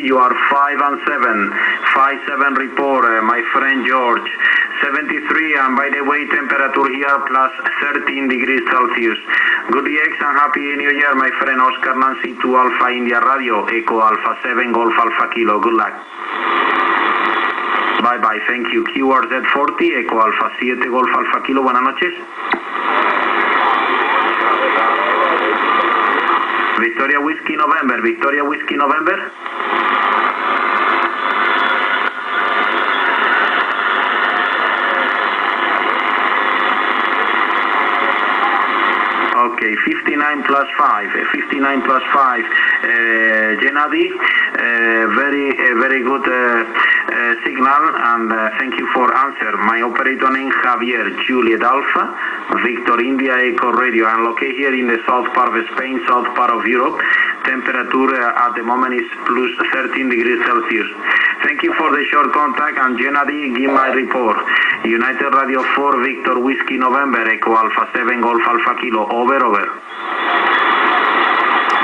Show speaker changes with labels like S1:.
S1: you are 5 and 7. 5-7 report, my friend George. 73, and by the way, temperature here plus 13 degrees Celsius. Good EX and happy New Year, my friend Oscar Nancy 2 Alpha India Radio, Echo Alpha 7 Golf Alpha Kilo. Good luck. Bye bye, thank you. QRZ40, Echo Alpha 7 Golf Alpha Kilo, buenas noches. Victoria Whiskey November, Victoria Whiskey November. Okay, 59 plus 5, 59 plus 5, Gennady, very good signal, and thank you for answer. My operator name Javier, Juliet Alpha, Victor India Echo Radio. I'm located here in the south part of Spain, south part of Europe. Temperature at the moment is plus 13 degrees Celsius. Thank you for the short contact, and Gennady, give my report. United Radio 4, Victor Whiskey November, Echo Alpha 7 Golf Alpha Kilo, over.